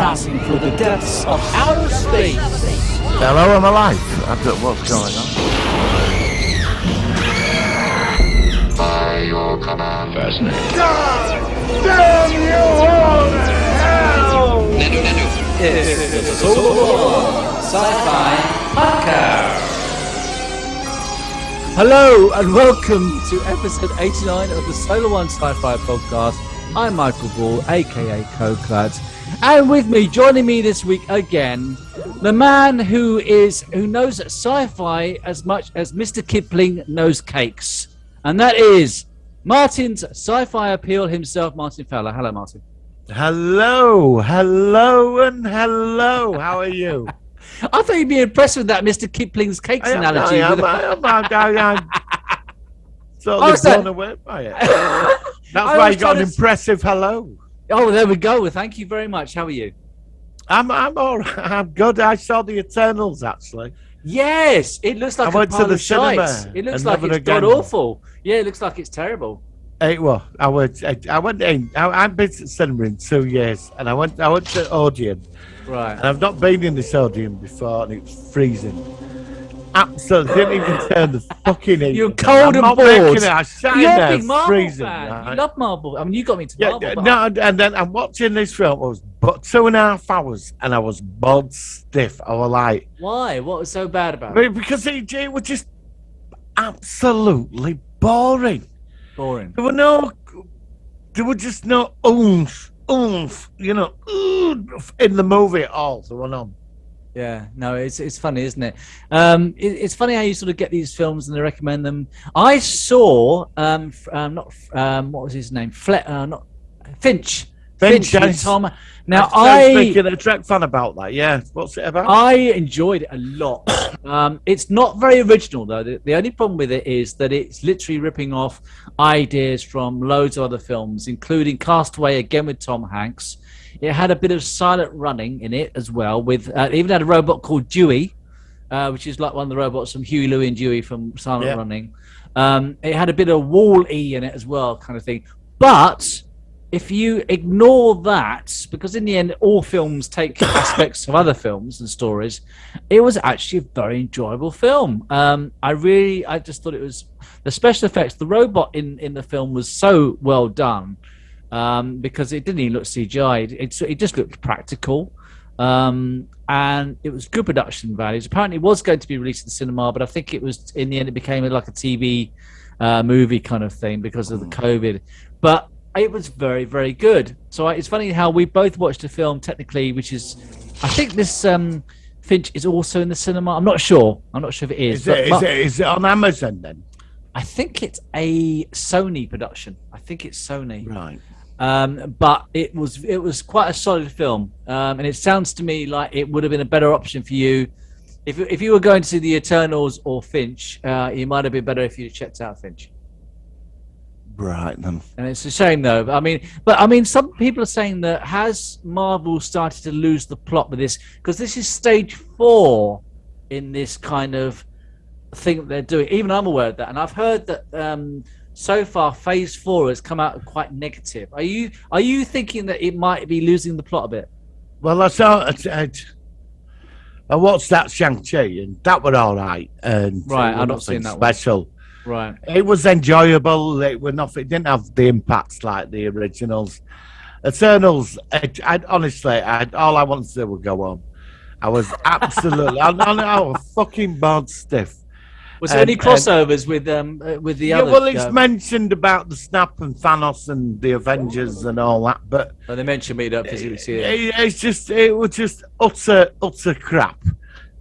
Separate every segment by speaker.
Speaker 1: broadcasting through the depths of outer space.
Speaker 2: Hello, I'm alive. I don't know what's going on.
Speaker 3: By your command.
Speaker 2: Fascinating.
Speaker 4: God damn you all to hell!
Speaker 1: It's the Solar Sci-Fi Podcast. Hello and welcome to episode 89 of the Solar One Sci-Fi Podcast. I'm Michael Ball, aka Coclad, and with me, joining me this week again, the man who knows sci-fi as much as Mr. Kipling knows cakes, and that is Martin's sci-fi appeal himself, Martin Fowler. Hello, Martin.
Speaker 2: Hello. How are you?
Speaker 1: I thought you'd be impressed with that Mr. Kipling's cakes analogy.
Speaker 2: I'm totally blown away by it. That's why you got an impressive hello.
Speaker 1: Oh, there we go. Well, thank you very much. How are you?
Speaker 2: I'm all right. I'm good. I saw the Eternals actually.
Speaker 1: Yes, it looks like
Speaker 2: I went to the cinema.
Speaker 1: It looks like it's god awful. Yeah, it looks like it's terrible.
Speaker 2: Well, I went in. I've been to the cinema in 2 years, and I went to Odeon.
Speaker 1: Right.
Speaker 2: And I've not been in this Odeon before, and it was freezing. Absolutely, didn't even turn the fucking heat.
Speaker 1: You're cold and bored.
Speaker 2: I sat
Speaker 1: You're
Speaker 2: there
Speaker 1: a big Marvel
Speaker 2: freezing.
Speaker 1: fan.
Speaker 2: Right?
Speaker 1: You love Marvel. I mean, you got me to Marvel.
Speaker 2: And then I'm watching this film. It was but 2.5 hours, and I was bored stiff. I was like,
Speaker 1: why? What was so bad about it?
Speaker 2: Because it was just absolutely boring.
Speaker 1: Boring.
Speaker 2: There were just no oomph, in the movie at all. There were none.
Speaker 1: Yeah, no, it's funny, isn't it? It's funny how you sort of get these films and they recommend them. I saw what was his name? Finch. Finch with Tom. Now
Speaker 2: I was thinking a track fan about that. Yeah, what's it about?
Speaker 1: I enjoyed it a lot. It's not very original though. The only problem with it is that it's literally ripping off ideas from loads of other films, including Castaway again with Tom Hanks. It had a bit of silent running in it as well. With it even had a robot called Dewey, which is like one of the robots from Huey, Louie, and Dewey from Silent Running. It had a bit of Wall-E in it as well, kind of thing. But if you ignore that, because in the end all films take aspects of other films and stories, it was actually a very enjoyable film. I just thought it was the special effects. The robot in the film was so well done. Because it didn't even look CGI. It just looked practical, and it was good production values. Apparently, it was going to be released in the cinema, but I think it was in the end it became like a TV movie kind of thing because of the COVID. But it was very, very good. So it's funny how we both watched a film technically, which is, I think this Finch is also in the cinema. I'm not sure if it is.
Speaker 2: Is it on Amazon then?
Speaker 1: I think it's a Sony production. I think it's Sony.
Speaker 2: Right.
Speaker 1: But it was quite a solid film, and it sounds to me like it would have been a better option for you if you were going to see the Eternals or Finch. It might have been better if you checked out Finch.
Speaker 2: Right then.
Speaker 1: And it's a shame though. I mean, some people are saying that has Marvel started to lose the plot with this, because this is stage 4 in this kind of thing that they're doing. Even I'm aware of that, and I've heard that so far phase 4 has come out quite negative. Are you thinking that it might be losing the plot a bit?
Speaker 2: Well, I watched that Shang-Chi, and that was all right. And
Speaker 1: right, I've not seen that
Speaker 2: special.
Speaker 1: One. Right,
Speaker 2: it was enjoyable. It didn't have the impacts like the originals. Eternals, honestly, all I wanted to do was go home. I was absolutely, I was fucking bored stiff.
Speaker 1: Was there any crossovers with the other?
Speaker 2: Yeah, well, it's mentioned about the Snap and Thanos and the Avengers and all that, but
Speaker 1: they mentioned me that physically.
Speaker 2: It was just utter crap.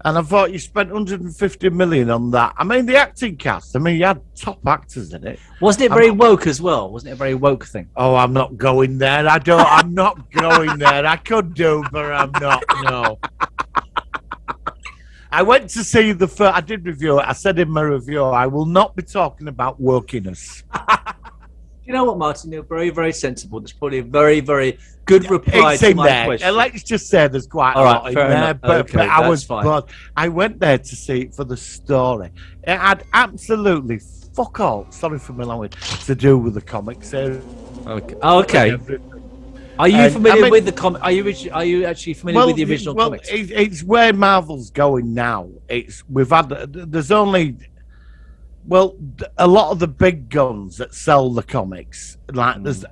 Speaker 2: And I thought you spent 150 million on that. I mean, the acting cast. I mean, you had top actors in it.
Speaker 1: Wasn't it very woke as well? Wasn't it a very woke thing?
Speaker 2: Oh, I'm not going there. I'm not going there. I could do, but I'm not. No. I went to see the first. I did review it. I said in my review, I will not be talking about wokeness.
Speaker 1: You know what, Martin? You're very, very sensible. That's probably a very, very good reply to my question.
Speaker 2: Let's just say there's quite a lot in there, but I was bored. I went there to see it for the story. It had absolutely fuck all, sorry for my language, to do with the comic series.
Speaker 1: Okay. Are you
Speaker 2: And,
Speaker 1: familiar with the comic? Are you actually familiar with the original comics?
Speaker 2: It's where Marvel's going now. There's only a lot of the big guns that sell the comics, like there's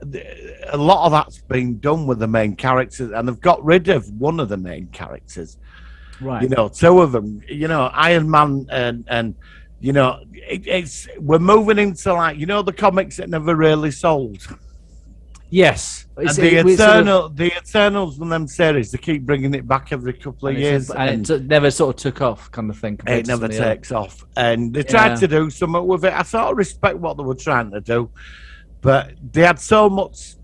Speaker 2: a lot of that's been done with the main characters, and they've got rid of one of the main characters.
Speaker 1: Right.
Speaker 2: You know, two of them. You know, Iron Man and you know, we're moving into like the comics that never really sold.
Speaker 1: Yes.
Speaker 2: And the Eternals from them series, they keep bringing it back every couple of years,
Speaker 1: and it never sort of took off, kind of thing.
Speaker 2: It never takes off, and they tried to do something with it. I sort of respect what they were trying to do, but they had so much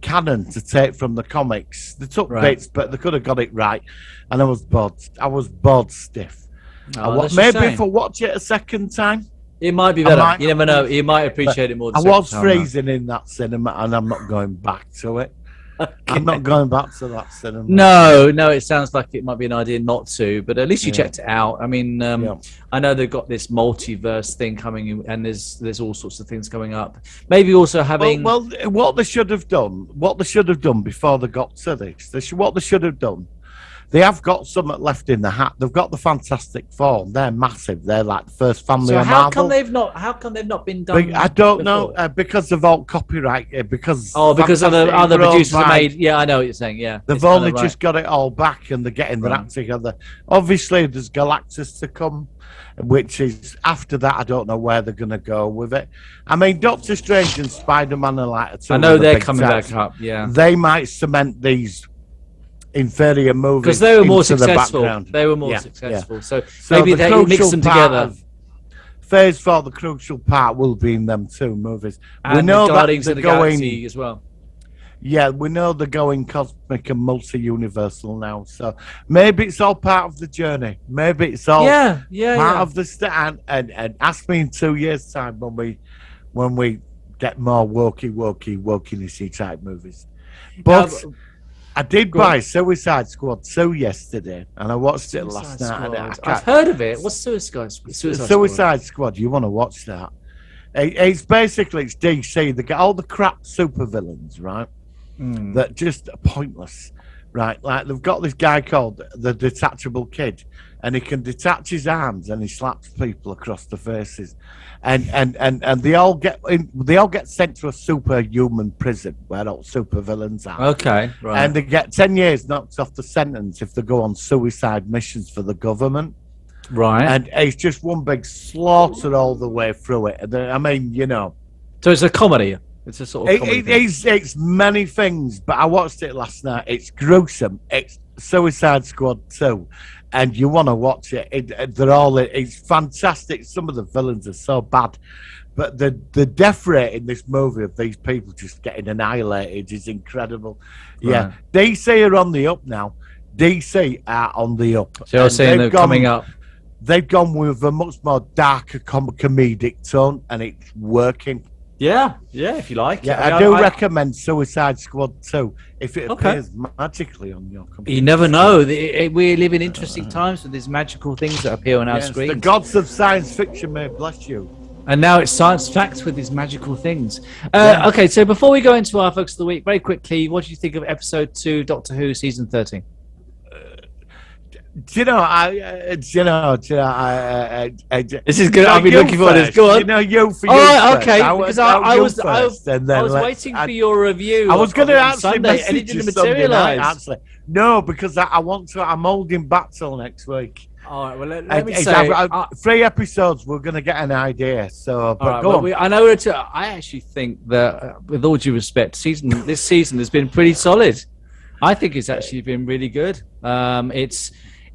Speaker 2: canon to take from the comics. They took bits, but they could have got it right, and I was bored. I was bored stiff. Maybe if I watch it a second time.
Speaker 1: It might be better. You never know. You might appreciate it more.
Speaker 2: I was freezing in that cinema, and I'm not going back to it. Okay. I'm not going back to that cinema.
Speaker 1: No. It sounds like it might be an idea not to, but at least you checked it out. I mean, I know they've got this multiverse thing coming in, and there's all sorts of things coming up. Maybe also having
Speaker 2: what they should have done before they got to this. What they should have done. They have got something left in the hat. They've got the Fantastic Four. They're massive. They're like the first family of Marvel.
Speaker 1: How come they've not been done?
Speaker 2: I don't know because of all copyright. Because
Speaker 1: because other producers have made. Yeah, I know what you're saying. Yeah,
Speaker 2: they've only just got it all back, and they're getting their act together. Obviously, there's Galactus to come, which is after that. I don't know where they're going to go with it. I mean, Doctor Strange and Spider-Man are like.
Speaker 1: I know they're coming back up. Yeah,
Speaker 2: they might cement these inferior movies
Speaker 1: because they were more successful. They were more successful, so maybe they mix them together.
Speaker 2: Phase 4, the crucial part will be in them two movies.
Speaker 1: And we know Guardians of the Galaxy as well.
Speaker 2: Yeah, we know they're going cosmic and multi-universal now, so maybe it's all part of the journey. Maybe it's all part of the start. And ask me in 2 years' time when we get more wokeness type movies, but. I did buy Suicide Squad 2 yesterday, and I watched it last night.
Speaker 1: I've heard of it. What's Suicide
Speaker 2: Squad? You want to watch that? It's DC. They get all the crap supervillains, right? That just are pointless, right? Like they've got this guy called the Detachable Kid, and he can detach his arms and he slaps people across the faces, and they all get sent to a superhuman prison where all supervillains are.
Speaker 1: Okay, right.
Speaker 2: And they get 10 years knocked off the sentence if they go on suicide missions for the government.
Speaker 1: Right.
Speaker 2: And it's just one big slaughter all the way through it. I mean,
Speaker 1: So it's a comedy. It's a sort of comedy.
Speaker 2: It's many things, but I watched it last night. It's gruesome. It's Suicide Squad 2. And you want to watch it. It's fantastic. Some of the villains are so bad. But the death rate in this movie of these people just getting annihilated is incredible. Right. Yeah. DC are on the up now. DC are on the up.
Speaker 1: So you're saying they're coming up.
Speaker 2: They've gone with a much more darker comedic tone, and it's working.
Speaker 1: Yeah, if you like.
Speaker 2: Yeah, I do recommend Suicide Squad 2 if it appears magically on your computer.
Speaker 1: You never know. We live in interesting times with these magical things that appear on our screens.
Speaker 2: The gods of science fiction may bless you.
Speaker 1: And now it's science facts with these magical things. Okay, so before we go into our Focus of the Week, very quickly, what do you think of episode 2, Doctor Who, season 13?
Speaker 2: This is good.
Speaker 1: I've been looking for this. Go on.
Speaker 2: You for you.
Speaker 1: Oh, okay. Because I was waiting for your review.
Speaker 2: I was going to actually
Speaker 1: message and it didn't materialize.
Speaker 2: Actually, no, because I want to. I'm holding back till next week.
Speaker 1: All right. Well, let me say,
Speaker 2: 3 episodes. We're going to get an idea. So, but go on.
Speaker 1: I know. I actually think that, with all due respect, this season has been pretty solid. I think it's actually been really good.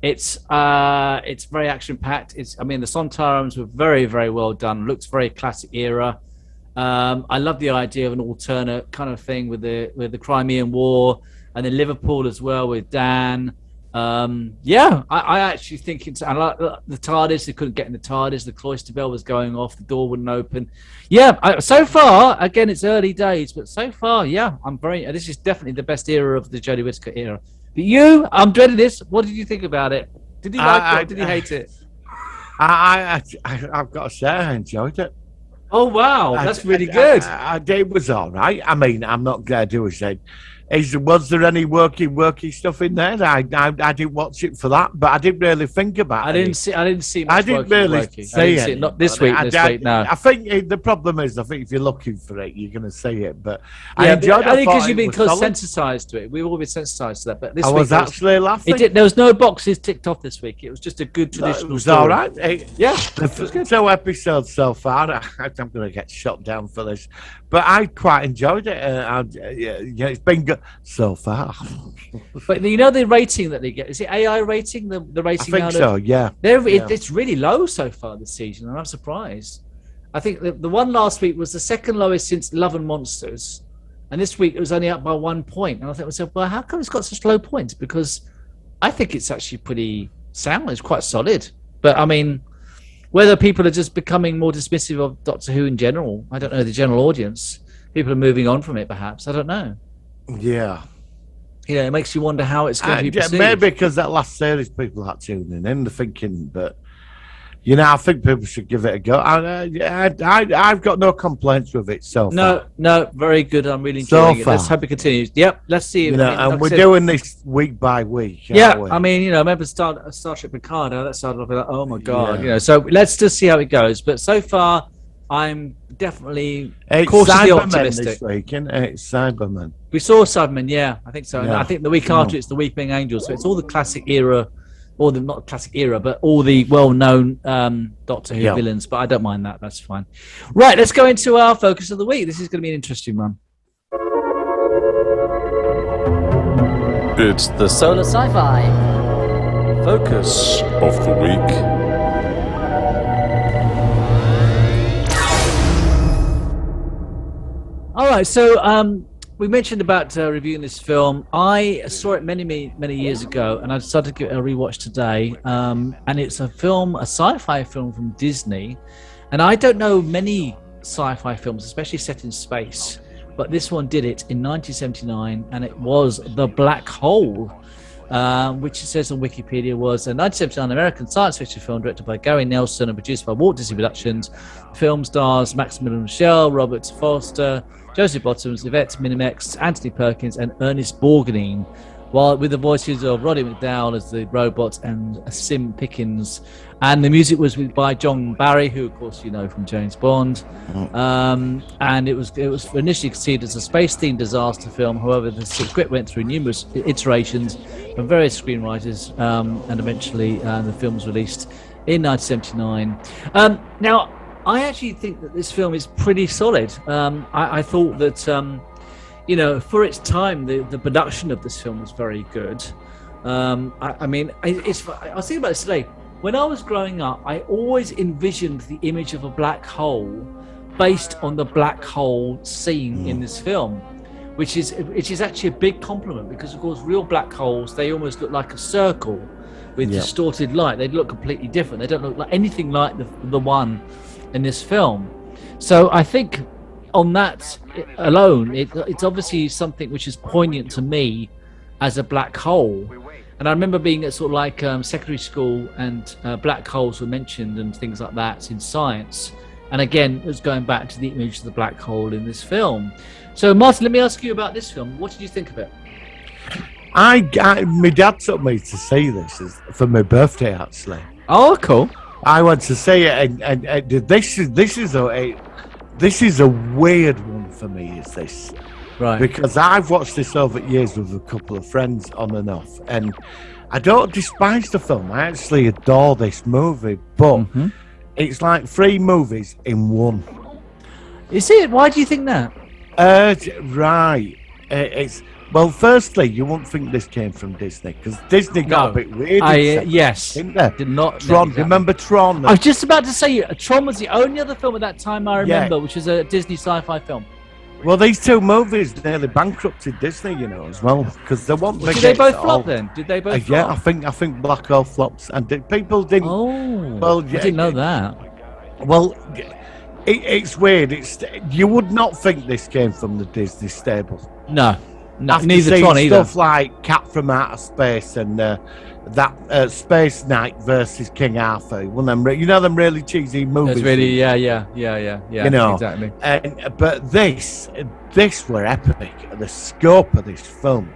Speaker 1: It's very action packed. The Sontarans were very, very well done. Looks very classic era. I love the idea of an alternate kind of thing with the Crimean War, and then Liverpool as well with Dan. I actually think I like the TARDIS. They couldn't get in the TARDIS. The cloister bell was going off. The door wouldn't open. So far, again, it's early days, but so far, this is definitely the best era of the Jodie Whittaker era. But I'm dreading this. What did you think about it? Did you like it or did you hate it?
Speaker 2: I've got to say, I enjoyed it.
Speaker 1: Oh wow, that's really good.
Speaker 2: It was all right. I mean, I'm not going to do a say. Was there any worky stuff in there? I didn't watch it for that, but I didn't really think about it.
Speaker 1: I didn't see much
Speaker 2: I didn't really see
Speaker 1: I didn't
Speaker 2: it.
Speaker 1: see it. Not this week. No.
Speaker 2: I think the problem is, I think if you're looking for it, you're going to see it. But
Speaker 1: Yeah,
Speaker 2: I enjoyed it.
Speaker 1: I think because you've
Speaker 2: been
Speaker 1: been sensitized to it. We've all been sensitized to that. But this
Speaker 2: I
Speaker 1: week
Speaker 2: was actually laughing.
Speaker 1: there was no boxes ticked off this week. It was just a good traditional.
Speaker 2: It was
Speaker 1: story.
Speaker 2: all right.
Speaker 1: Yeah,
Speaker 2: the 2 episodes so far. I'm going to get shot down for this, but I quite enjoyed it. Yeah, it's been good so far.
Speaker 1: But you know the rating that they get, is it AI rating? The rating?
Speaker 2: I think so. Yeah.
Speaker 1: It's really low so far this season, and I'm surprised. I think the one last week was the second lowest since Love and Monsters, and this week it was only up by 1 point. And I thought to myself, well, how come it's got such low points? Because I think it's actually pretty sound. It's quite solid. But I mean, whether people are just becoming more dismissive of Doctor Who in general, I don't know. The general audience, people are moving on from it. Perhaps I don't know.
Speaker 2: Yeah.
Speaker 1: Yeah, it makes you wonder how it's going to be perceived.
Speaker 2: Maybe because that last series, people are tuning in, they're thinking, but I think people should give it a go. I've got no complaints with it so far.
Speaker 1: No, very good. I'm really enjoying it. Let's hope it continues. Yep, let's see.
Speaker 2: And we're doing this week by week.
Speaker 1: Yeah, I mean, remember Star Trek Picard? That started off like, oh my god, So let's just see how it goes. But so far, I'm definitely cautiously optimistic.
Speaker 2: This week, isn't it? It's Cyberman.
Speaker 1: We saw Cyberman, yeah, I think so. And
Speaker 2: Yeah.
Speaker 1: I think the week after it's the Weeping Angel. So it's all the classic era, or the not classic era, but all the well-known Doctor Who villains. But I don't mind that. That's fine. Right, let's go into our focus of the week. This is going to be an interesting one.
Speaker 5: It's the
Speaker 6: Solar Sci-Fi
Speaker 5: focus of the week.
Speaker 1: All right, so we mentioned about reviewing this film. I saw it many years ago, and I decided to give it a rewatch today. And it's a sci-fi film from Disney. And I don't know many sci-fi films, especially set in space, but this one did it in 1979, and it was The Black Hole, which it says on Wikipedia was a 1979 American science fiction film directed by Gary Nelson and produced by Walt Disney Productions. The film stars Maximilian Schell, Robert Foster, Joseph Bottoms, Yvette Minimex, Anthony Perkins, and Ernest Borgnine, while with the voices of Roddy McDowall as the robot and Sim Pickens. And the music was by John Barry, who of course you know from James Bond. And it was initially conceived as a space-themed disaster film. However, the script went through numerous iterations from various screenwriters, and eventually the film was released in 1979. Now, I actually think that this film is pretty solid. I thought that, for its time, the production of this film was very good. I was thinking about this today. When I was growing up, I always envisioned the image of a black hole based on the black hole scene in this film, which is actually a big compliment because, of course, real black holes, they almost look like a circle with distorted light. They look completely different. They don't look like anything like the one in this film. So I think on that alone, it's obviously something which is poignant to me as a black hole. And I remember being at sort of like secondary school, and black holes were mentioned and things like that in science. And again, it was going back to the image of the black hole in this film. So Martin, let me ask you about this film. What did you think of it?
Speaker 2: My dad took me to see this for my birthday, actually.
Speaker 1: Oh, cool.
Speaker 2: I went to see it, and this is a weird one for me. Is this
Speaker 1: right?
Speaker 2: Because I've watched this over years with a couple of friends on and off, and I don't despise the film. I actually adore this movie, but it's like 3 movies in one.
Speaker 1: Is it? Why do you think that?
Speaker 2: Right. It's. Well, firstly, you won't think this came from Disney because Disney got a bit weird.
Speaker 1: Yes,
Speaker 2: didn't they?
Speaker 1: Did not.
Speaker 2: Tron.
Speaker 1: Exactly.
Speaker 2: Remember Tron?
Speaker 1: I was just about to say Tron was the only other film at that time I remember, which was a Disney sci-fi film.
Speaker 2: Well, these 2 movies nearly bankrupted Disney, as well, because they want.
Speaker 1: Did they both flop then? Did they both?
Speaker 2: Yeah,
Speaker 1: flop?
Speaker 2: I think Black Hole flops, and people didn't.
Speaker 1: Oh,
Speaker 2: well,
Speaker 1: I didn't know that.
Speaker 2: Well, it's weird. You would not think this came from the Disney stable.
Speaker 1: No. No,
Speaker 2: After
Speaker 1: neither
Speaker 2: seeing
Speaker 1: Tron either.
Speaker 2: stuff like Cat from Outer Space and that Space Knight versus King Arthur, one of them, you know, them really cheesy movies.
Speaker 1: It's really, yeah,
Speaker 2: You know,
Speaker 1: exactly.
Speaker 2: But this were epic. The scope of this film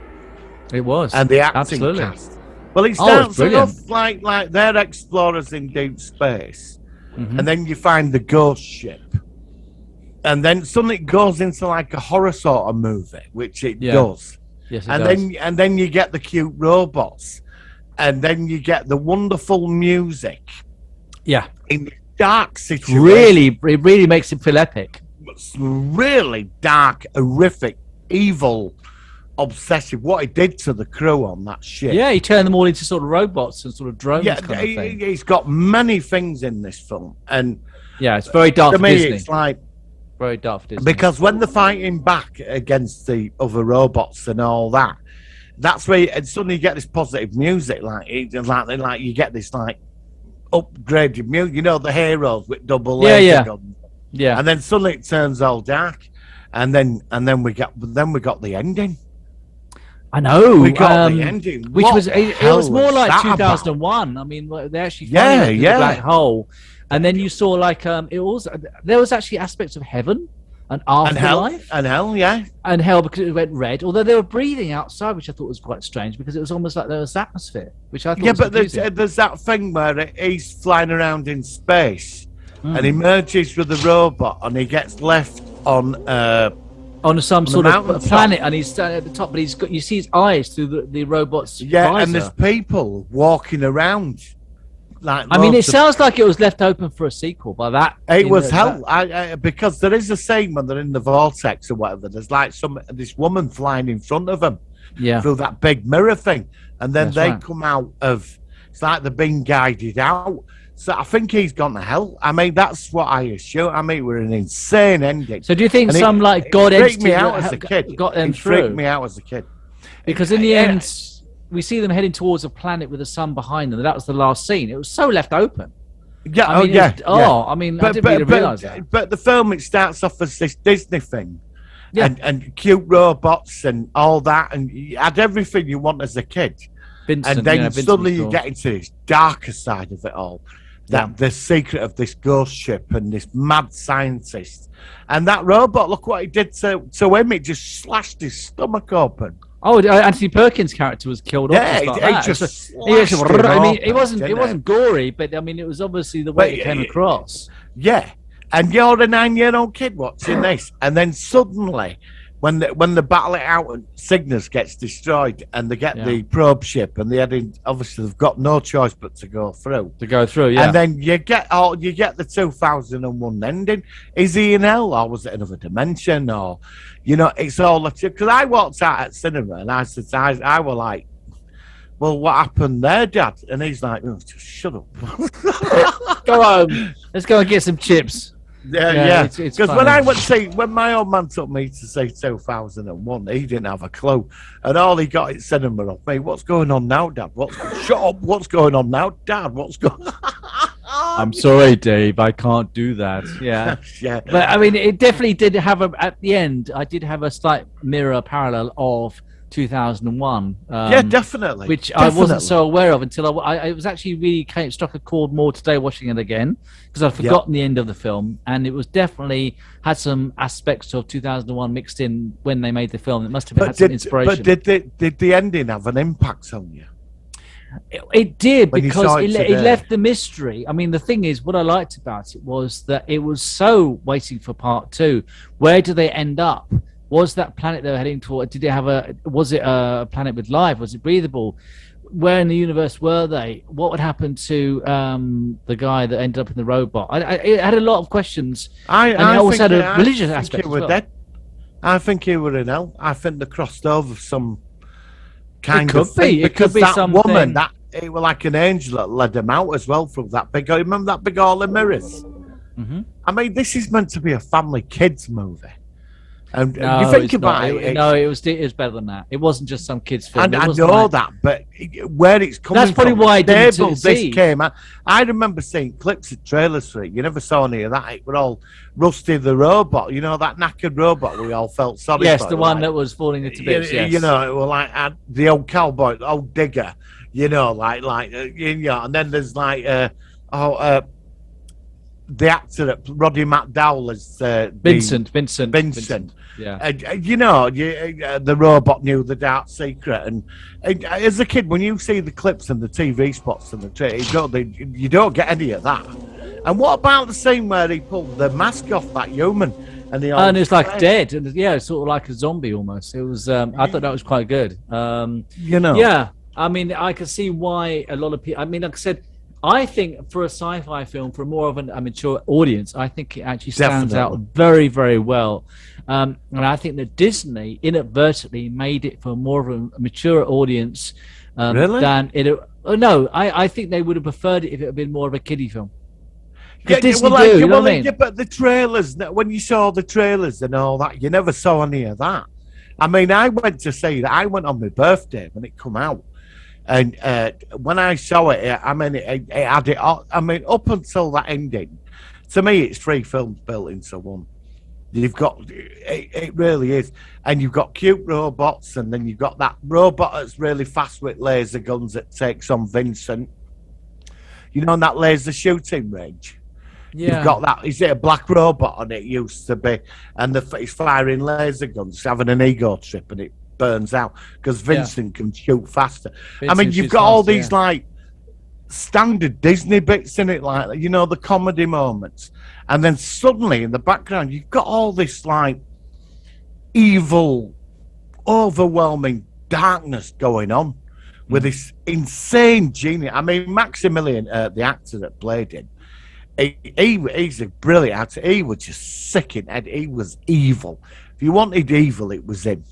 Speaker 1: It was.
Speaker 2: and the acting
Speaker 1: Absolutely.
Speaker 2: cast. Well, it
Speaker 1: it's
Speaker 2: starts
Speaker 1: brilliant.
Speaker 2: off like they're explorers in deep space,
Speaker 1: Mhm.
Speaker 2: and then you find the ghost ship, and then suddenly it goes into like a horror sort of movie, which it does.
Speaker 1: Yes, it
Speaker 2: And
Speaker 1: does.
Speaker 2: then you get the cute robots, and then you get the wonderful music
Speaker 1: Yeah.
Speaker 2: in dark situation.
Speaker 1: Really, it really makes it feel epic.
Speaker 2: It's really dark, horrific, evil, obsessive. What he did to the crew on that ship.
Speaker 1: Yeah, he turned them all into sort of robots and sort of drones
Speaker 2: Yeah,
Speaker 1: kind of thing.
Speaker 2: he's got many things in this film, and
Speaker 1: Yeah, it's very dark
Speaker 2: to
Speaker 1: for
Speaker 2: me,
Speaker 1: Disney.
Speaker 2: it's like
Speaker 1: Very dark for Disney.
Speaker 2: because when they're fighting back against the other robots and all that, that's where and suddenly you get this positive music, like you get this like upgraded music. You know, the heroes with double laser guns,
Speaker 1: yeah.
Speaker 2: and then suddenly it turns all dark, and then we got the ending.
Speaker 1: I know.
Speaker 2: We got the ending,
Speaker 1: which
Speaker 2: What
Speaker 1: was
Speaker 2: the
Speaker 1: it
Speaker 2: hell
Speaker 1: was more
Speaker 2: was
Speaker 1: like
Speaker 2: that
Speaker 1: 2001. I mean, they actually
Speaker 2: Yeah,
Speaker 1: found the
Speaker 2: yeah.
Speaker 1: black hole, and then you saw like there was actually aspects of heaven and afterlife
Speaker 2: and hell, yeah.
Speaker 1: and hell because it went red. Although they were breathing outside, which I thought was quite strange because it was almost like there was atmosphere, which I thought
Speaker 2: Yeah,
Speaker 1: was
Speaker 2: but
Speaker 1: confusing.
Speaker 2: there's that thing where he's flying around in space
Speaker 1: Hmm.
Speaker 2: and he merges with the robot and he gets left on
Speaker 1: on some
Speaker 2: the
Speaker 1: sort of
Speaker 2: mountaintop.
Speaker 1: planet, and he's standing at the top, but you see his eyes through the robot's
Speaker 2: yeah,
Speaker 1: visor.
Speaker 2: and there's people walking around. Like
Speaker 1: I mean, it
Speaker 2: loads of-
Speaker 1: sounds like it was left open for a sequel by that.
Speaker 2: It
Speaker 1: in
Speaker 2: was
Speaker 1: the-
Speaker 2: hell, because there is a scene when they're in the vortex or whatever. There's like this woman flying in front of them
Speaker 1: Yeah.
Speaker 2: through that big mirror thing, and then
Speaker 1: That's
Speaker 2: they
Speaker 1: right.
Speaker 2: come out of. It's like they're being guided out. So I think he's gone to hell. I mean, that's what I assume. I mean, we're an insane ending.
Speaker 1: So do you think
Speaker 2: And
Speaker 1: some like God
Speaker 2: it freaked
Speaker 1: entity
Speaker 2: me out
Speaker 1: that
Speaker 2: as a kid?
Speaker 1: got them
Speaker 2: It freaked
Speaker 1: through?
Speaker 2: me out as a kid.
Speaker 1: Because in the
Speaker 2: Yeah.
Speaker 1: end, we see them heading towards a planet with the sun behind them. That was the last scene. It was so left open.
Speaker 2: Yeah,
Speaker 1: I mean,
Speaker 2: yeah,
Speaker 1: it was- I mean, I didn't really realize that.
Speaker 2: But the film, it starts off as this Disney thing,
Speaker 1: Yeah.
Speaker 2: and cute robots and all that, and you had everything you want as a kid.
Speaker 1: Vincent,
Speaker 2: And then
Speaker 1: Vincent
Speaker 2: suddenly
Speaker 1: was
Speaker 2: you
Speaker 1: cool.
Speaker 2: get into this darker side of it all. That the secret of this ghost ship and this mad scientist. And that robot, look what he did to him. It just slashed his stomach open.
Speaker 1: Oh, Anthony Perkins' character was killed off.
Speaker 2: Yeah,
Speaker 1: just like
Speaker 2: he
Speaker 1: that.
Speaker 2: just
Speaker 1: He actually-
Speaker 2: slashed him
Speaker 1: I mean,
Speaker 2: open,
Speaker 1: it wasn't
Speaker 2: didn't
Speaker 1: gory, but I mean, it was obviously the way
Speaker 2: But
Speaker 1: it came
Speaker 2: it-
Speaker 1: across.
Speaker 2: Yeah. And you're a 9-year-old kid watching this. And then suddenly, when the battle it out and Cygnus gets destroyed and they get the probe ship and obviously they've got no choice but to go through.
Speaker 1: To go through, yeah.
Speaker 2: And then you get the 2001 ending. Is he in hell or was it another dimension? Or, it's all because I walked out at cinema and I said, I were like, well, what happened there, Dad? And he's like, oh, just shut up.
Speaker 1: Go home. Let's go and get some chips.
Speaker 2: Yeah.
Speaker 1: it's
Speaker 2: Because
Speaker 1: funny.
Speaker 2: when my old man took me to see 2001, he didn't have a clue. And all he got at cinema off me, what's going on now, Dad? Shut up, what's going on now, Dad? What's going
Speaker 1: I'm sorry, Dave. I can't do that. Yeah.
Speaker 2: Yeah.
Speaker 1: But I mean, it definitely did have at the end, I did have a slight mirror parallel of 2001.
Speaker 2: Yeah, definitely.
Speaker 1: Which I wasn't so aware of until I was actually really struck a chord more today watching it again because I'd forgotten the end of the film, and it was definitely had some aspects of 2001 mixed in when they made the film. It must have had some inspiration.
Speaker 2: But did the ending have an impact on you?
Speaker 1: It did,
Speaker 2: When you
Speaker 1: because
Speaker 2: saw it
Speaker 1: it
Speaker 2: today.
Speaker 1: left the mystery. I mean, the thing is, what I liked about it was that it was so waiting for part two. Where do they end up? Was that planet they were heading toward? Was it a planet with life? Was it breathable? Where in the universe were they? What would happen to the guy that ended up in the robot? It had a lot of questions. And it also had a religious aspect as well.
Speaker 2: Dead. I think he were in hell. I think they crossed over some kind
Speaker 1: could
Speaker 2: of thing.
Speaker 1: be. It could
Speaker 2: Because
Speaker 1: be
Speaker 2: that
Speaker 1: something.
Speaker 2: woman, it was like an angel that led them out as well from that big. Remember that big hall of mirrors?
Speaker 1: Mhm.
Speaker 2: I mean, this is meant to be a family kids movie. And
Speaker 1: No,
Speaker 2: you think
Speaker 1: it's not.
Speaker 2: about it,
Speaker 1: No, it was better than that. It wasn't just some kids' film.
Speaker 2: and
Speaker 1: It
Speaker 2: I
Speaker 1: wasn't
Speaker 2: know
Speaker 1: like-
Speaker 2: that, but where it's coming
Speaker 1: That's probably
Speaker 2: from,
Speaker 1: why I didn't
Speaker 2: stable
Speaker 1: see.
Speaker 2: this came out. I remember seeing clips of trailers for it. You never saw any of that. It were all Rusty the robot. You know, that knackered robot we all felt sorry
Speaker 1: Yes,
Speaker 2: for.
Speaker 1: the one
Speaker 2: like,
Speaker 1: that was falling into bits.
Speaker 2: you,
Speaker 1: Yes.
Speaker 2: you know, it was like the old cowboy, the old digger. You know, you know, and then there's like the actor that Roddy McDowell as
Speaker 1: Vincent. Yeah.
Speaker 2: You know, the robot knew the dark secret, and as a kid, when you see the clips and the TV spots and the trailer, you don't get any of that. And what about the scene where he pulled the mask off that human, and
Speaker 1: it's like dead, and yeah, it's sort of like a zombie almost. It was. I thought that was quite good.
Speaker 2: you know,
Speaker 1: Yeah, I mean, I can see why a lot of people. I mean, like I said, I think for a sci-fi film, for more of a mature audience, I think it actually stands out very, very well. And I think that Disney inadvertently made it for more of a mature audience
Speaker 2: Really?
Speaker 1: than it. Oh, no, I think they would have preferred it if it had been more of a kiddie film.
Speaker 2: Yeah,
Speaker 1: Disney
Speaker 2: well,
Speaker 1: do, you know what I mean?
Speaker 2: yeah, but the trailers, when you saw the trailers and all that, you never saw any of that. I mean, I went to see that. I went on my birthday when it come out. And when I saw it, I mean, it had it. I mean, up until that ending, to me, it's 3 films built into one. You've got it really is, and you've got cute robots, and then you've got that robot that's really fast with laser guns that takes on Vincent. You know, on that laser shooting range.
Speaker 1: Yeah.
Speaker 2: You've got that. Is it a black robot on it? Used to be, and it's firing laser guns, it's having an ego trip, and it burns out because Vincent can shoot faster. I mean, you've got all these like standard Disney bits in it, like, you know, the comedy moments, and then suddenly in the background you've got all this like evil, overwhelming darkness going on with this insane genius. I mean, Maximilian, the actor that played him, he's a brilliant actor. He was just sick in head. He was evil. If you wanted evil, it was him.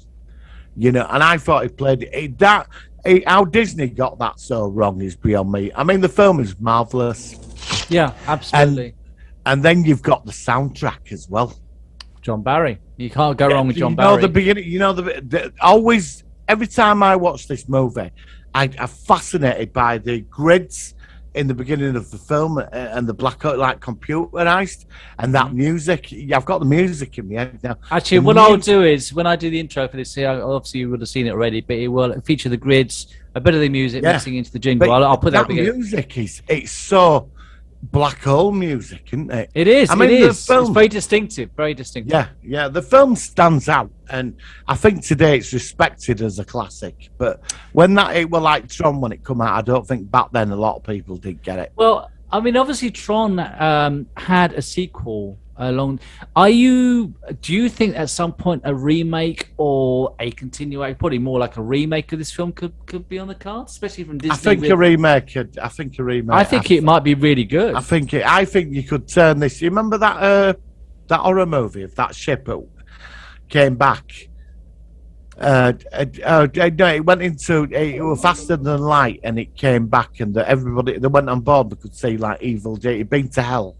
Speaker 2: You know, and I thought he played it. How Disney got that so wrong is beyond me. I mean, the film is marvelous.
Speaker 1: Yeah, absolutely.
Speaker 2: And then you've got the soundtrack as well.
Speaker 1: John Barry. You can't go wrong with John
Speaker 2: You
Speaker 1: Barry.
Speaker 2: know, the beginning. You know, the always every time I watch this movie, I'm fascinated by the grids in the beginning of the film and the blackout, like computerized, and that music. Yeah, I've got the music in my head now.
Speaker 1: Actually, what I'll do is when I do the intro for this, obviously you would have seen it already, but it will feature the grids, a bit of the music mixing into the jingle.
Speaker 2: But
Speaker 1: I'll put that together.
Speaker 2: Music it's so black hole music, isn't it?
Speaker 1: It is.
Speaker 2: I mean,
Speaker 1: it
Speaker 2: the
Speaker 1: is.
Speaker 2: film-
Speaker 1: It's very distinctive. Very distinctive.
Speaker 2: Yeah. The film stands out, and I think today it's respected as a classic. But when it were like Tron when it come out, I don't think back then a lot of people did get it.
Speaker 1: Well, I mean, obviously Tron had a sequel along. Do you think at some point a remake or a continuation, probably more like a remake of this film, could be on the cards, especially from Disney?
Speaker 2: I think a remake. I think
Speaker 1: it might be really good.
Speaker 2: I think you could turn this. You remember that horror movie of that ship that came back? No, it went into it was faster than light, and it came back, and everybody that went on board, they could see like evil. It'd been to hell.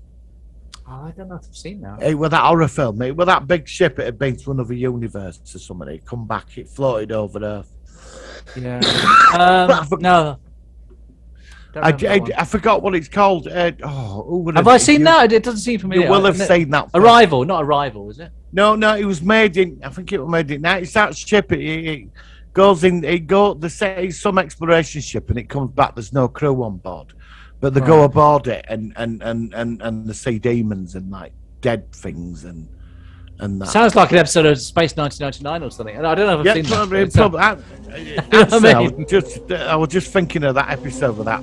Speaker 1: Oh, I don't know if I've seen that.
Speaker 2: It was that horror film. It was that big ship. It had been to another universe or something. It come back. It floated over Earth.
Speaker 1: Yeah. No.
Speaker 2: I forgot what it's called.
Speaker 1: Have I seen that? It doesn't seem familiar.
Speaker 2: You will have seen that. Film.
Speaker 1: Arrival, not Arrival, is it?
Speaker 2: No, it was made in. I think it was made in. Now it's that ship. It goes in. They say it's some exploration ship, and it comes back. There's no crew on board, but they go aboard it, and they see demons and like dead things and that.
Speaker 1: Sounds like an episode of Space 1999 or something. I don't know if I've seen that.
Speaker 2: I was just thinking of that episode of that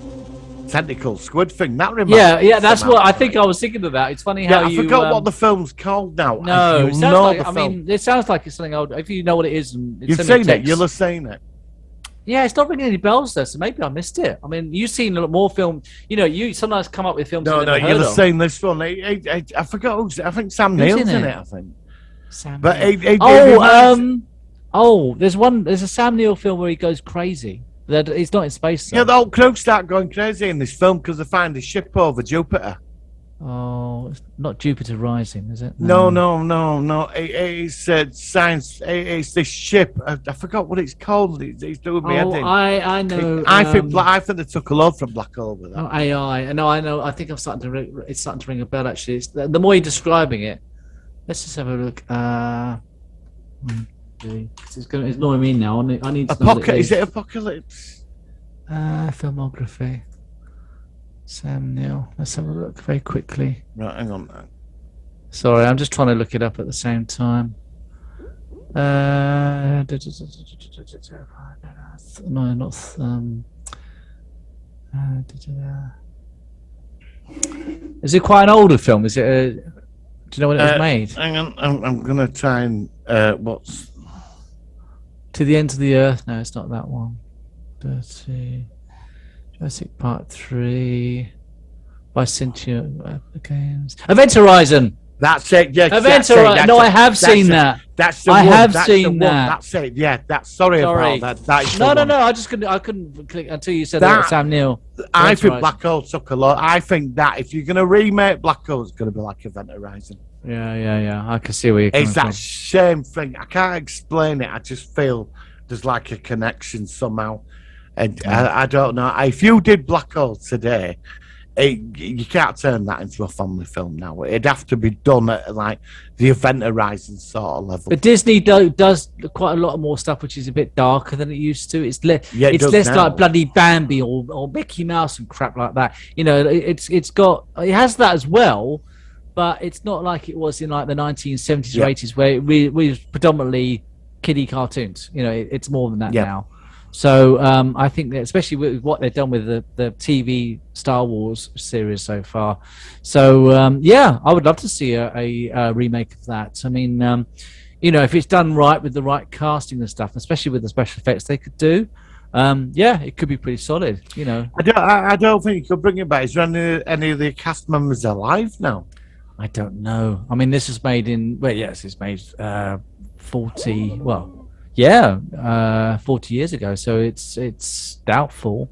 Speaker 2: tentacle squid thing. That reminds
Speaker 1: Yeah, that's what I think. I was thinking of that. It's funny how
Speaker 2: I forgot what the film's called now.
Speaker 1: No, it sounds like, I mean, it sounds like it's something old. If you know what it is, and
Speaker 2: you've seen it, you'll have seen it.
Speaker 1: Yeah, it's not ringing any bells there, so maybe I missed it. I mean, you've seen a lot more film. You know, you sometimes come up with films.
Speaker 2: No, you'll have seen this one. I forgot who's. I think Sam Neill's in it. I think.
Speaker 1: Sam.
Speaker 2: But
Speaker 1: there's a Sam Neill film where he goes crazy. That he's not in space.
Speaker 2: Yeah, the whole crew start going crazy in this film because they find a ship over Jupiter.
Speaker 1: Oh, it's not Jupiter Rising, is it?
Speaker 2: No. It's science. It's this ship. I forgot what it's called. It's doing me head
Speaker 1: Oh,
Speaker 2: in.
Speaker 1: I know.
Speaker 2: I think they took a load from Black Hole with that.
Speaker 1: Oh, AI. I know. I think I'm starting to. It's starting to ring a bell. Actually, the more you're describing it. Let's just have a look. It's annoying me now. I need to know what it
Speaker 2: Is it Apocalypse?
Speaker 1: Filmography. Sam Neill. Let's have a look very quickly.
Speaker 2: Right, hang on.
Speaker 1: Sorry, I'm just trying to look it up at the same time. No, not. Is it quite an older film? Is it? Do you know when it was made?
Speaker 2: Hang on, I'm gonna try and what's
Speaker 1: To the End of the Earth. No, it's not that one. Dirty. Jurassic Park 3. Bicentennial Games. Event Horizon.
Speaker 2: That's it. Yeah,
Speaker 1: Event Horizon. No, I have seen that.
Speaker 2: That's the
Speaker 1: I
Speaker 2: one.
Speaker 1: have
Speaker 2: That's
Speaker 1: seen
Speaker 2: the one.
Speaker 1: that.
Speaker 2: That's it. Yeah, that's sorry about that. That's
Speaker 1: No.
Speaker 2: the one.
Speaker 1: I couldn't click until you said that. Sam Neill.
Speaker 2: I
Speaker 1: Event
Speaker 2: think
Speaker 1: Horizon.
Speaker 2: Black Hole took a lot. I think that if you're gonna remake Black Hole, it's gonna be like Event Horizon.
Speaker 1: Yeah. I can see where you're coming
Speaker 2: It's that
Speaker 1: from.
Speaker 2: same thing. I can't explain it. I just feel there's like a connection somehow. And I don't know. If you did Black Hole today, you can't turn that into a family film now. It'd have to be done at like the Event Horizon sort of level.
Speaker 1: But Disney does quite a lot more stuff which is a bit darker than it used to. It's
Speaker 2: it
Speaker 1: it's
Speaker 2: does
Speaker 1: less
Speaker 2: now.
Speaker 1: like bloody Bambi or Mickey Mouse and crap like that. You know, it has that as well, but it's not like it was in like the 1970s or 80s where we was predominantly kiddie cartoons. You know, it's more than that now. So I think that especially with what they've done with the TV Star Wars series so far. So I would love to see a remake of that. I mean, you know, if it's done right with the right casting and stuff, especially with the special effects they could do, it could be pretty solid. You know,
Speaker 2: I don't think you could bring it back. Is there any of the cast members alive now?
Speaker 1: I don't know. I mean, this is made in it's made 40. Well. 40 years ago, so it's doubtful.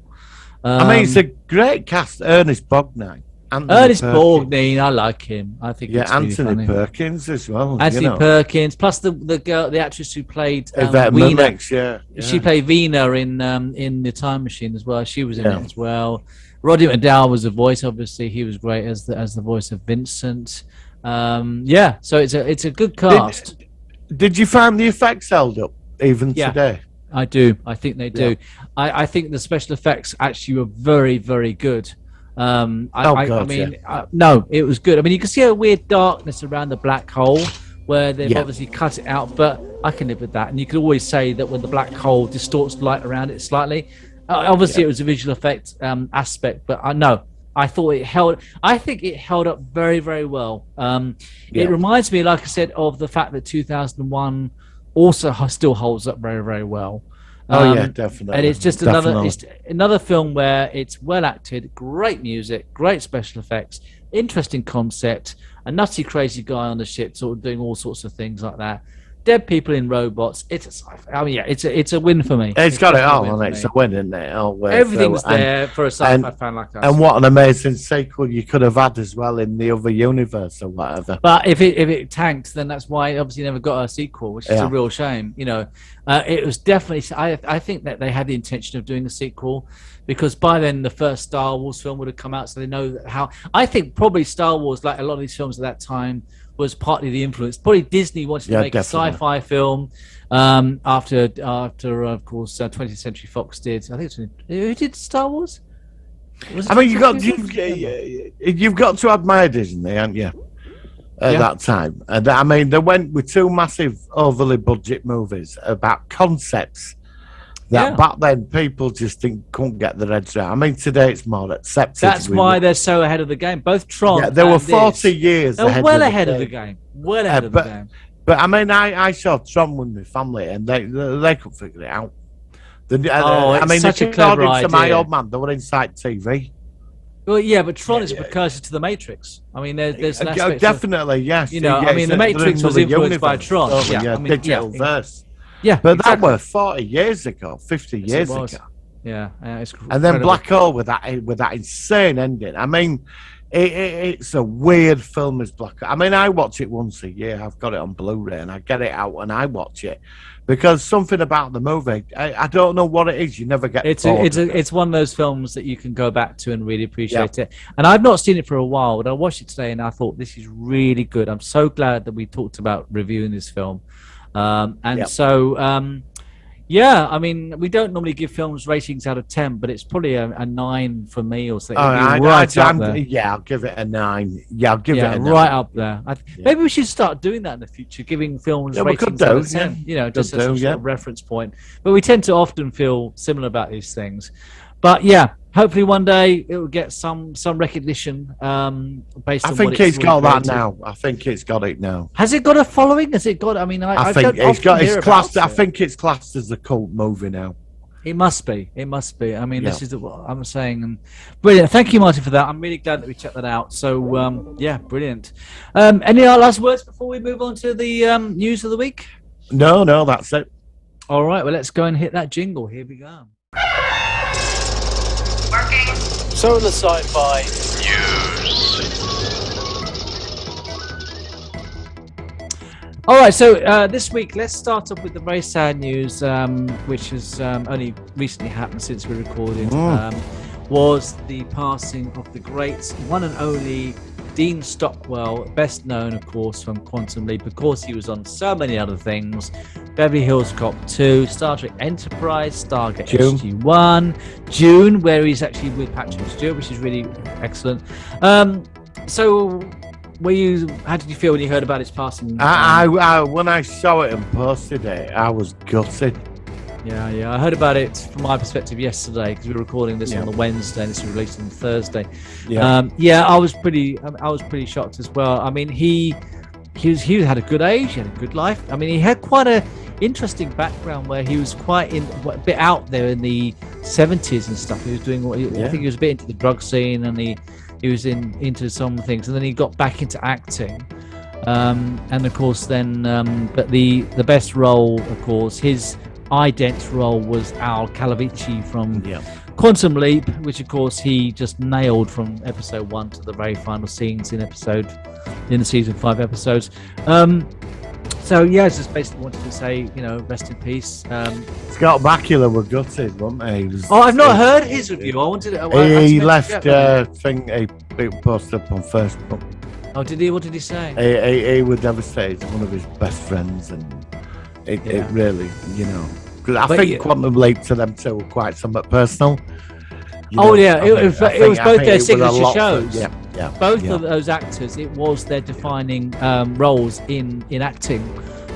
Speaker 2: I mean, it's a great cast. Ernest Borgnine.
Speaker 1: Borgnine, I like him. I think it's really
Speaker 2: Anthony
Speaker 1: funny.
Speaker 2: Perkins as well.
Speaker 1: Anthony Perkins, plus the girl, the actress who played
Speaker 2: Yvette
Speaker 1: Weena.
Speaker 2: Mimics, yeah.
Speaker 1: She played Veena in The Time Machine as well. She was in it as well. Roddy McDowall was the voice. Obviously, he was great as the voice of Vincent. So it's a good cast.
Speaker 2: Did you find the effects held up even today?
Speaker 1: I do. I think they do. I think the special effects actually were very, very good. No, it was good. I mean, you can see a weird darkness around the black hole where they've obviously cut it out, but I can live with that. And you could always say that when the black hole distorts the light around it slightly, obviously it was a visual effect aspect, but I thought it held. I think it held up very, very well. It reminds me, like I said, of the fact that 2001 also still holds up very, very well.
Speaker 2: Definitely.
Speaker 1: And it's just another film where it's well acted, great music, great special effects, interesting concept, a nutty, crazy guy on the ship, sort of doing all sorts of things like that. Dead people in robots. It's a sci-fi. I mean, it's a win for me.
Speaker 2: It's got it all, and it's a win, isn't it?
Speaker 1: Everything's there for a sci-fi fan like us.
Speaker 2: And what an amazing sequel you could have had as well in the other universe or whatever.
Speaker 1: But if it tanked, then that's why it obviously never got a sequel, which is a real shame. You know, it was definitely. I think that they had the intention of doing a sequel because by then the first Star Wars film would have come out, so they know how. I think probably Star Wars, like a lot of these films at that time, was partly the influence. Probably Disney wanted to make a sci-fi film after of course 20th Century Fox did. I think who did Star Wars?
Speaker 2: I mean, you've got to admire Disney, haven't you? At that time, and I mean, they went with two massive, overly budget movies about concepts that back then people just couldn't get their heads around. I mean, today it's more accepted.
Speaker 1: That's why they're so ahead of the game. Both Tron,
Speaker 2: they were 40 years
Speaker 1: they're
Speaker 2: ahead.
Speaker 1: Well ahead of the game. Well ahead of the game.
Speaker 2: But I mean, I saw Tron with my family, and they couldn't figure it out.
Speaker 1: I mean, such a clever idea.
Speaker 2: To my old man, they were inside TV.
Speaker 1: Well, yeah, but Tron is a precursor to the Matrix. I mean, there's an aspect
Speaker 2: definitely, yes.
Speaker 1: You know, I mean, the Matrix was influenced by Tron.
Speaker 2: Digital verse.
Speaker 1: Yeah,
Speaker 2: but that was 40 years ago, 50 years ago.
Speaker 1: Yeah,
Speaker 2: and then Black Hole with that insane ending. I mean, It's a weird film. As black. I mean, I watch it once a year. I've got it on Blu-ray, and I get it out and I watch it because something about the movie. I don't know what it is. You never get.
Speaker 1: It's one of those films that you can go back to and really appreciate it. And I've not seen it for a while, but I watched it today and I thought this is really good. I'm so glad that we talked about reviewing this film. Yeah, I mean, we don't normally give films ratings out of 10, but it's probably a 9 for me or something.
Speaker 2: Yeah, I'll give it a 9. Yeah, I'll give it a 9.
Speaker 1: Right up there. Maybe we should start doing that in the future, giving films ratings out of 10. Just as a sort of reference point. But we tend to often feel similar about these things. But yeah, hopefully one day it will get some recognition based on
Speaker 2: I think it's got that now. I think it's got it now.
Speaker 1: Has it got a following? Has it got? I mean,
Speaker 2: I think it's got. It's classed. I think it's classed as a cult movie now.
Speaker 1: It must be. It must be. I mean, this is what I'm saying. And brilliant. Thank you, Martin, for that. I'm really glad that we checked that out. So yeah, brilliant. Any last words before we move on to the news of the week?
Speaker 2: No, that's it.
Speaker 1: All right. Well, let's go and hit that jingle. Here we go. So the Sci-Fi
Speaker 3: News.
Speaker 1: All right, so this week, let's start off with the very sad news, which has only recently happened since we recorded, was the passing of the great one and only Dean Stockwell, best known, of course, from Quantum Leap, because he was on so many other things. Beverly Hills Cop 2, Star Trek Enterprise, Stargate SG-1, June, where he's actually with Patrick Stewart, which is really excellent. So, how did you feel when you heard about his passing?
Speaker 2: When I saw it and posted it, I was gutted.
Speaker 1: Yeah. I heard about it from my perspective yesterday because we were recording this on the Wednesday and this was released on Thursday. I was pretty shocked as well. I mean, he had a good age, he had a good life. I mean, he had quite a interesting background where he was quite a bit out there in the 70s and stuff. He was doing I think he was a bit into the drug scene and he was into some things, and then he got back into acting. And of course, then but the best role, of course, his ident role was Al Calavici from Quantum Leap, which of course he just nailed from episode 1 to the very final scenes in the season 5 episodes. So yeah, just basically wanted to say, rest in peace.
Speaker 2: Scott Bakula were gutted, weren't they?
Speaker 1: I've not heard his review. I wanted to.
Speaker 2: He left thing a post up on Facebook.
Speaker 1: Oh, did he? What did he say?
Speaker 2: He was devastated. One of his best friends, and it really, because I think Quantum Leap to them two were quite somewhat personal. It was both their signature shows. Both of those actors, it was their defining roles in acting.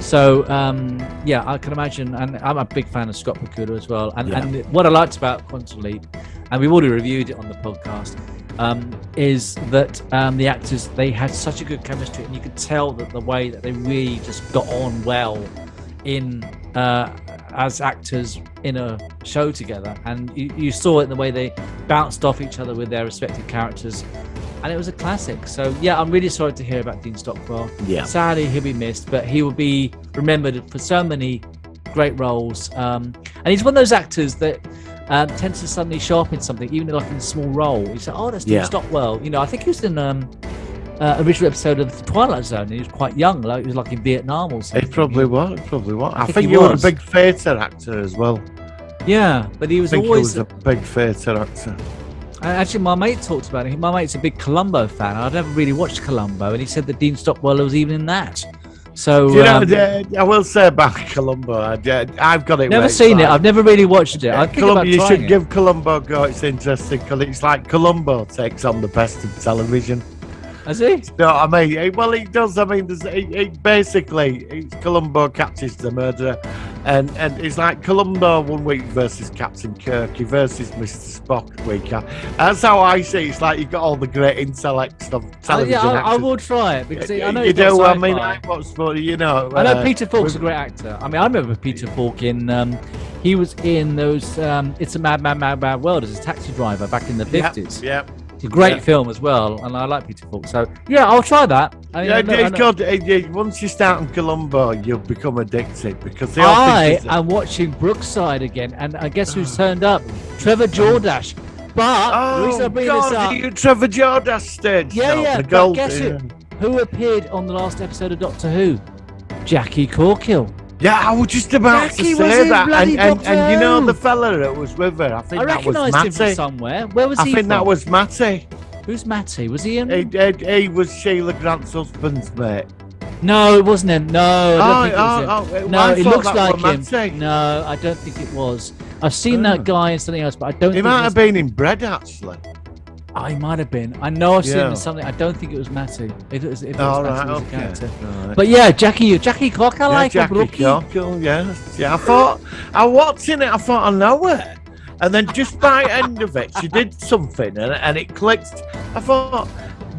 Speaker 2: So I can imagine, and I'm a big fan of Scott Bakula as well. And what I liked about Quantum Leap, and we've already reviewed it on the podcast, is that the actors, they had such a good chemistry, and you could tell that the way that they really just got on well in as actors in a show together, and you saw it in the way they bounced off each other with their respective characters, and it was a classic. So I'm really sorry to hear about Dean Stockwell. Sadly he'll be missed, but he will be remembered for so many great roles, and he's one of those actors that tends to suddenly show up in something, even like in a small role. You say, that's Dean Stockwell. I think he was in original episode of The Twilight Zone. He was quite young, like he was like in Vietnam or something. It probably was. I think he was a big theatre actor as well.
Speaker 1: Yeah, but he was always
Speaker 2: a big theatre actor.
Speaker 1: Actually, my mate talked about it. My mate's a big Columbo fan. I'd never really watched Columbo, and he said that Dean Stockwell was even in that. So
Speaker 2: I will say about Columbo, I've got it.
Speaker 1: Never seen it. I've never really watched it.
Speaker 2: You should give Columbo a go. It's interesting because it's like Columbo takes on the best of television.
Speaker 1: Has he?
Speaker 2: No, I mean, well, he does. I mean, basically, Columbo catches the murderer, and it's like Columbo one week versus Captain Kirk versus Mr. Spock week. That's how I see it. It's like you've got all the great intellect of television.
Speaker 1: I will try it because I know
Speaker 2: you do. I mean, I watch, I
Speaker 1: know Peter Falk's a great actor. I mean, I remember Peter Falk in. He was in those. It's a Mad, Mad, Mad, Mad World as a taxi driver back in the 50s.
Speaker 2: Yeah.
Speaker 1: It's a great film as well, and I like Peter Falk. So I'll try that.
Speaker 2: It's good. Once you start on Columbo, you'll become addicted because
Speaker 1: I am watching Brookside again, and I guess who's turned up? Trevor Jordache, But the reason I
Speaker 2: Oh
Speaker 1: bring
Speaker 2: God,
Speaker 1: this up,
Speaker 2: you Trevor Jordan stage.
Speaker 1: yeah,
Speaker 2: The
Speaker 1: but
Speaker 2: gold.
Speaker 1: guess who appeared on the last episode of Doctor Who? Jackie Corkill.
Speaker 2: Yeah, I was just about
Speaker 1: Jackie
Speaker 2: to
Speaker 1: was
Speaker 2: say
Speaker 1: in
Speaker 2: that,
Speaker 1: bloody Doctor
Speaker 2: and you know
Speaker 1: Who.
Speaker 2: the fella that was with her. I think
Speaker 1: I
Speaker 2: that was
Speaker 1: recognised him from
Speaker 2: Matty.
Speaker 1: somewhere. Where was
Speaker 2: I
Speaker 1: he
Speaker 2: think
Speaker 1: from?
Speaker 2: that was Matty.
Speaker 1: Who's Matty? Was he in?
Speaker 2: He was Sheila Grant's husband's mate.
Speaker 1: No, it wasn't him. No, I don't think it was him. No,
Speaker 2: I
Speaker 1: it
Speaker 2: thought
Speaker 1: looks
Speaker 2: that
Speaker 1: like
Speaker 2: were
Speaker 1: him.
Speaker 2: Matty.
Speaker 1: No, I don't think it was. I've seen that guy in something else, but I don't
Speaker 2: He
Speaker 1: think
Speaker 2: might
Speaker 1: it
Speaker 2: have
Speaker 1: was...
Speaker 2: been in Bread actually.
Speaker 1: Oh, he might have been. I know I've seen him
Speaker 2: Yeah.
Speaker 1: in something. I don't think it was Matty. If it was Matty,
Speaker 2: All
Speaker 1: it
Speaker 2: right,
Speaker 1: was a
Speaker 2: okay.
Speaker 1: character.
Speaker 2: Right.
Speaker 1: But yeah, Jackie Cock, I like
Speaker 2: Jackie
Speaker 1: her. Brookie.
Speaker 2: Cockle, yeah. I thought I walked in it. I thought I know her, and then just by the end of it, she did something, and it clicked. I thought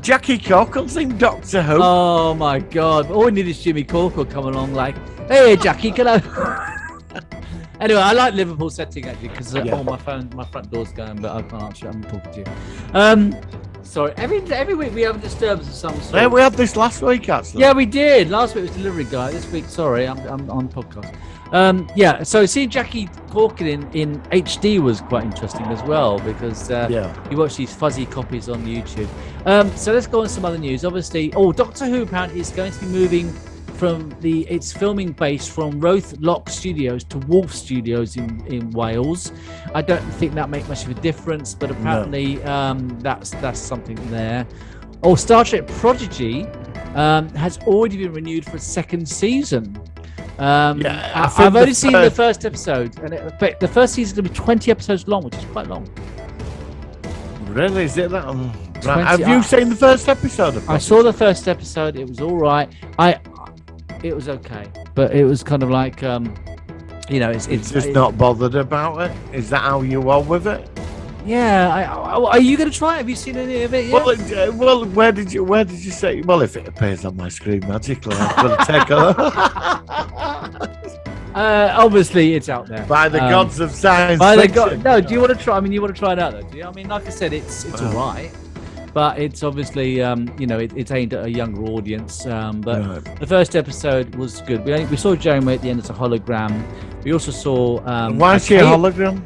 Speaker 2: Jackie Cockle's in Doctor Who.
Speaker 1: Oh my God! All we need is Jimmy Corkle come along, like, "Hey, Jackie, can I?" Anyway, I like Liverpool setting actually because my front door's going, but I can't answer it. I'm talking to you. Sorry. Every week we have a disturbance of some sort.
Speaker 2: Yeah, we had this last week actually.
Speaker 1: Yeah, we did. Last week was delivery guy. This week, sorry, I'm on podcast. Yeah, so seeing Jackie Corkin in HD was quite interesting as well because you watch these fuzzy copies on YouTube. So let's go on to some other news. Obviously, Doctor Who apparently is going to be moving from its filming base from Rothlock Studios to Wolf Studios in Wales. I don't think that makes much of a difference, but apparently that's something there. Star Trek Prodigy has already been renewed for a second season. I've only seen the first episode, and the first season is going to be 20 episodes long, which is quite long.
Speaker 2: Really? Is it that? Right. Have you seen the first episode of Prodigy?
Speaker 1: I saw the first episode. It was all right. It was okay, but it was kind of like, it's
Speaker 2: just not bothered about it. Is that how you are with it?
Speaker 1: Yeah. Are you going to try it? Have you seen any of it yet?
Speaker 2: Well, where did you say? Well, if it appears on my screen magically, I'm going to take a
Speaker 1: obviously, it's out there.
Speaker 2: By the gods of science fiction.
Speaker 1: No, do you want to try? I mean, you want to try it out, though? Do you? I mean, like I said, it's all right. But it's obviously, it's aimed at a younger audience. But the first episode was good. We saw Janeway at the end as a hologram. We also saw...
Speaker 2: Why is she a hologram?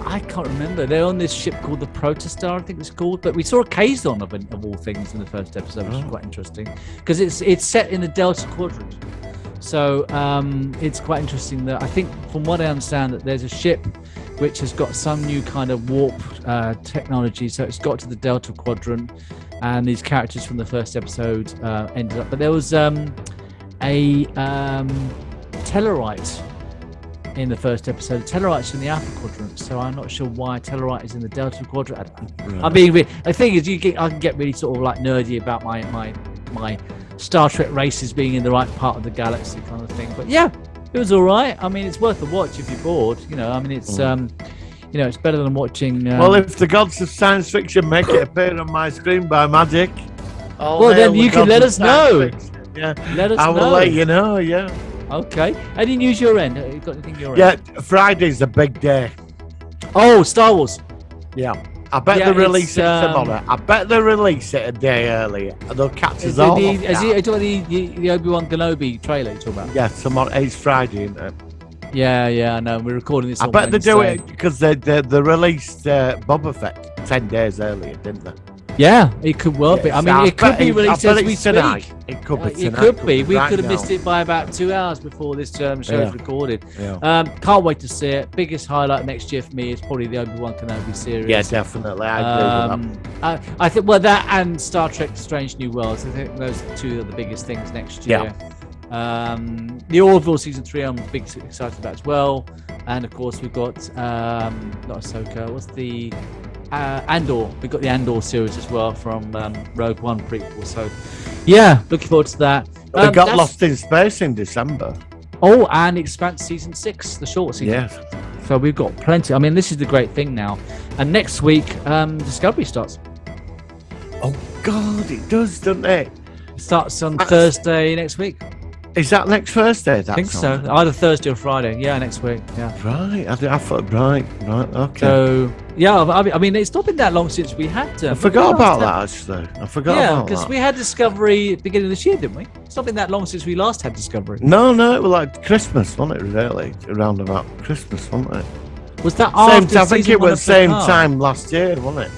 Speaker 1: I can't remember. They're on this ship called the Protostar, I think it's called. But we saw a Kazon of all things in the first episode, which is quite interesting. Because it's set in the Delta Quadrant. So it's quite interesting that I think, from what I understand, that there's a ship which has got some new kind of warp technology. So it's got to the Delta Quadrant, and these characters from the first episode ended up. But there was a Tellarite in the first episode. Tellarite's in the Alpha Quadrant, so I'm not sure why Tellarite is in the Delta Quadrant. I'm being the thing is, I can get really sort of like nerdy about my Star Trek races being in the right part of the galaxy kind of thing. But yeah, it was all right. I mean, it's worth a watch if you're bored. I mean, it's it's better than watching.
Speaker 2: Well, if the gods of science fiction make it appear on my screen by magic,
Speaker 1: then you can let us know.
Speaker 2: Yeah,
Speaker 1: let us know.
Speaker 2: I will let you know. Yeah.
Speaker 1: Okay. Any news your end? You got anything your
Speaker 2: end?
Speaker 1: Yeah,
Speaker 2: Friday's a big day.
Speaker 1: Oh, Star Wars.
Speaker 2: Yeah. I bet they release it tomorrow. I bet they release it a day earlier. They'll catch us all.
Speaker 1: Is it the Obi-Wan Kenobi trailer you're talking about?
Speaker 2: Yeah, tomorrow. It's Friday, isn't it?
Speaker 1: Yeah, I know. We're recording this.
Speaker 2: I bet they do it because they released Boba Fett 10 days earlier, didn't they?
Speaker 1: Yeah, it could well be. I mean, it could be released as we speak.
Speaker 2: It could be tonight.
Speaker 1: It could be. We could have missed it by about 2 hours before this show is recorded.
Speaker 2: Yeah.
Speaker 1: Can't wait to see it. Biggest highlight next year for me is probably the Obi-Wan Kenobi series.
Speaker 2: Yeah, definitely. I agree with that.
Speaker 1: I think that and Star Trek: Strange New Worlds. I think those are two of the biggest things next year. Yeah. The Orville season 3, I'm excited about as well. And of course, we've got not Ahsoka. What's the Andor? We've got the Andor series as well from Rogue One prequel. So, yeah, looking forward to that.
Speaker 2: They got Lost in Space in December.
Speaker 1: Oh, and Expanse season 6, the short season.
Speaker 2: Yes.
Speaker 1: So we've got plenty. I mean, this is the great thing now. And next week, Discovery starts.
Speaker 2: Oh God, it does, doesn't it?
Speaker 1: It starts on Thursday next week.
Speaker 2: Is that next Thursday?
Speaker 1: I think so. Either Thursday or Friday. Yeah, next week. Yeah.
Speaker 2: Right. I thought. Right. Okay.
Speaker 1: So yeah, I mean, it's not been that long since we had.
Speaker 2: I forgot about that actually. I forgot about that.
Speaker 1: Yeah, because we had Discovery at the beginning of this year, didn't we? It's not been that long since we last had Discovery.
Speaker 2: No, it was like Christmas, wasn't it? Really, around about Christmas, wasn't it?
Speaker 1: Was that
Speaker 2: I
Speaker 1: after
Speaker 2: think
Speaker 1: season
Speaker 2: it
Speaker 1: one
Speaker 2: was
Speaker 1: of
Speaker 2: same
Speaker 1: Picard?
Speaker 2: time last year, wasn't it?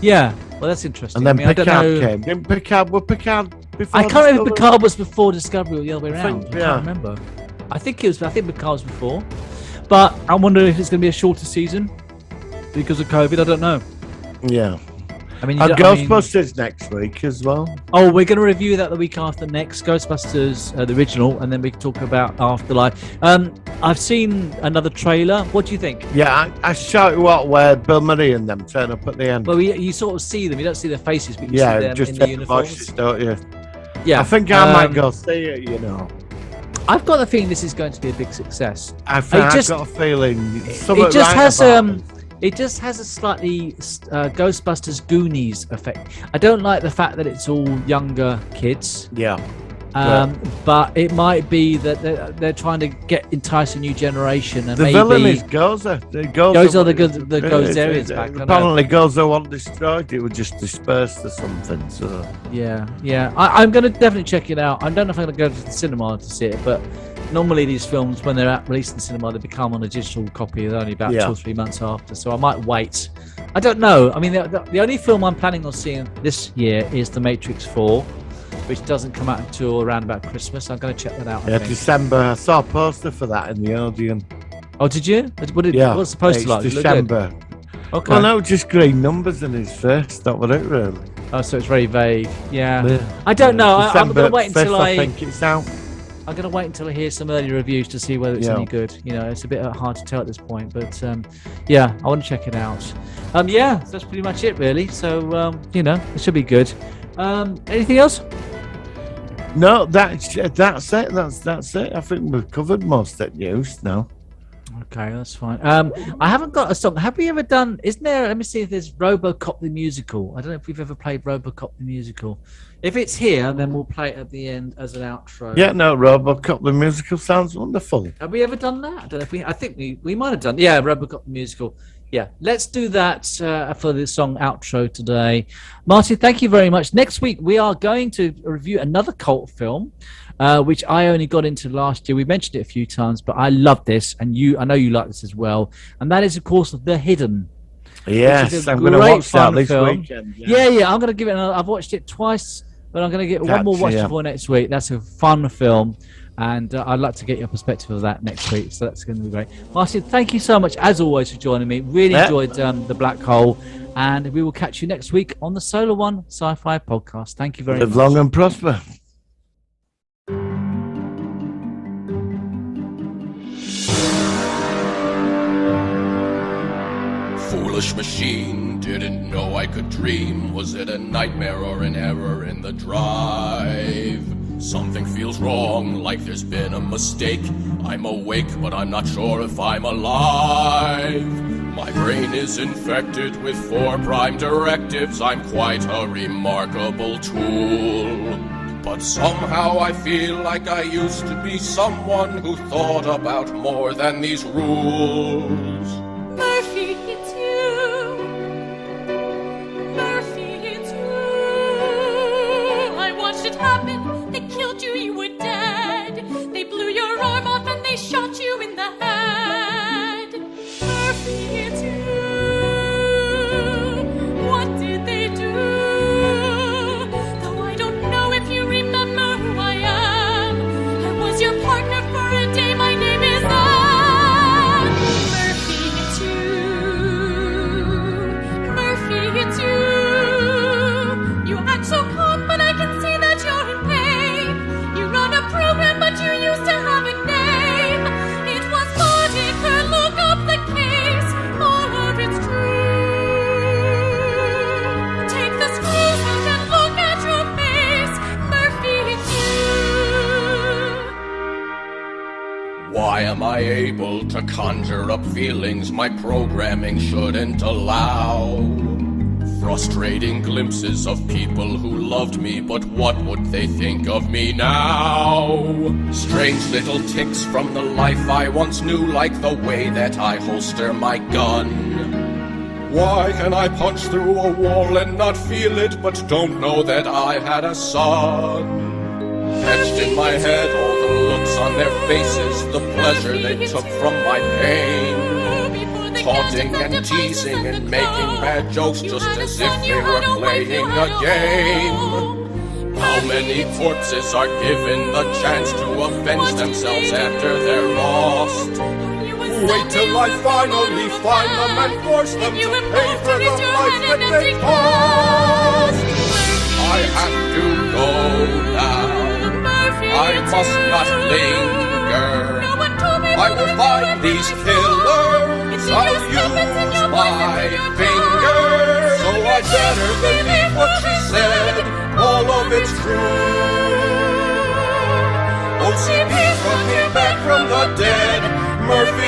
Speaker 1: Yeah. Well, that's interesting.
Speaker 2: And then
Speaker 1: I don't
Speaker 2: Picard
Speaker 1: know.
Speaker 2: came. Didn't Picard? Were Picard before?
Speaker 1: I can't remember if
Speaker 2: Discovery?
Speaker 1: Picard was before Discovery or the other way
Speaker 2: I
Speaker 1: around.
Speaker 2: think,
Speaker 1: I
Speaker 2: yeah.
Speaker 1: can't remember. I think Picard was before. But I'm wondering if it's going to be a shorter season because of COVID. I don't know.
Speaker 2: Yeah.
Speaker 1: I mean,
Speaker 2: And Ghostbusters next week as well.
Speaker 1: Oh, we're going to review that the week after next, Ghostbusters, the original, and then we can talk about Afterlife. I've seen another trailer. What do you think?
Speaker 2: Yeah, I shot you what where Bill Murray and them turn up at the end.
Speaker 1: Well, you sort of see them. You don't see their faces, but you see
Speaker 2: Yeah,
Speaker 1: them
Speaker 2: just
Speaker 1: in the
Speaker 2: hear the voices,
Speaker 1: uniforms.
Speaker 2: don't you?
Speaker 1: Yeah,
Speaker 2: I think I might go see it. You know,
Speaker 1: I've got the feeling this is going to be a big success.
Speaker 2: I've
Speaker 1: just-
Speaker 2: got a feeling
Speaker 1: It just has it just has a slightly Ghostbusters Goonies effect. I don't like the fact that it's all younger kids.
Speaker 2: Yeah.
Speaker 1: But it might be that they're trying to entice a new generation, and
Speaker 2: The
Speaker 1: maybe
Speaker 2: villain is Gozer.
Speaker 1: Gozer the Gozerians back. I don't know.
Speaker 2: Apparently, Gozer wasn't destroyed; it was just dispersed or something. So
Speaker 1: Yeah. I'm going to definitely check it out. I don't know if I'm going to go to the cinema to see it, but normally these films, when they're released in the cinema, they become on a digital copy only about 2 or 3 months after. So I might wait. I don't know. I mean, the only film I'm planning on seeing this year is The Matrix 4, which doesn't come out until around about Christmas. I'm going to check that out. I think.
Speaker 2: December. I saw a poster for that in the Odeon.
Speaker 1: Oh, did you? What's the poster
Speaker 2: it's
Speaker 1: like? Does it look
Speaker 2: December.
Speaker 1: good? Okay.
Speaker 2: Well, no, just green numbers in his face. That was it, really.
Speaker 1: Oh, so it's very vague. Yeah. I don't know. I'm going to wait until
Speaker 2: 5th, I think it's out.
Speaker 1: I'm going to wait until I hear some early reviews to see whether it's any good. You know, it's a bit hard to tell at this point, but yeah, I want to check it out. Yeah, that's pretty much it, really. So, you know, it should be good. Anything else?
Speaker 2: No, that's it. That's it. I think we've covered most of the news now.
Speaker 1: Okay, that's fine. I haven't got a song. Have we ever done? Isn't there? Let me see if there's RoboCop the musical. I don't know if we've ever played RoboCop the musical. If it's here, then we'll play it at the end as an outro.
Speaker 2: Yeah, no, RoboCop the musical sounds wonderful.
Speaker 1: Have we ever done that? I don't know if we. I think we might have done. Yeah, RoboCop the musical. Yeah, let's do that for the song outro today. Martin, thank you very much. Next week we are going to review another cult film, which I only got into last year. We mentioned it a few times, but I love this, and I know you like this as well. And that is, of course, The Hidden.
Speaker 2: Yes, I'm going to watch that this weekend.
Speaker 1: Yeah, I'm going to give it. I've watched it twice, but I'm going to get one more watch before next week. That's a fun film. And I'd like to get your perspective of that next week. So that's going to be great. Martin, thank you so much, as always, for joining me. Really enjoyed The Black Hole. And we will catch you next week on the Solar One Sci-Fi podcast. Thank you very much.
Speaker 2: Live long and prosper.
Speaker 6: Foolish machine, didn't know I could dream. Was it a nightmare or an error in the drive? Something feels wrong, like there's been a mistake. I'm awake, but I'm not sure if I'm alive. My brain is infected with 4 prime directives. I'm quite a remarkable tool. But somehow I feel like I used to be someone who thought about more than these rules.
Speaker 7: Murphy, it's you. Murphy, it's you. I watched it happen. They killed you, you were dead. They blew your arm off and they shot you in the head. Murphy, it's you. What did they do? Though I don't know if you remember who I am. I was your partner for a day. My name is Anne. Murphy, it's you. Murphy, it's you. You act so calm, but I can see that you're in pain. You run a program, but you used to have a name. It was Moniker, look up the case, or it's true. Take the screws out and look at your face. Murphy, it's you.
Speaker 6: Why am I able to conjure up feelings my programming shouldn't allow? Frustrating glimpses of people who loved me, but what would they think of me now? Strange little tics from the life I once knew, like the way that I holster my gun. Why can I punch through a wall and not feel it, but don't know that I had a son? Etched in my head all the looks on their faces, the pleasure they took from my pain. ranting and teasing and making bad jokes just as if they were playing a game. How many corpses are given the chance to avenge themselves after they're lost? Wait till I finally find them and force them to pay for the life that they cost. I have to go now. I must not linger. I will find these killers. I'll use my finger. So I better believe what she said. All of it's true. OCP's coming back from the dead. Murphy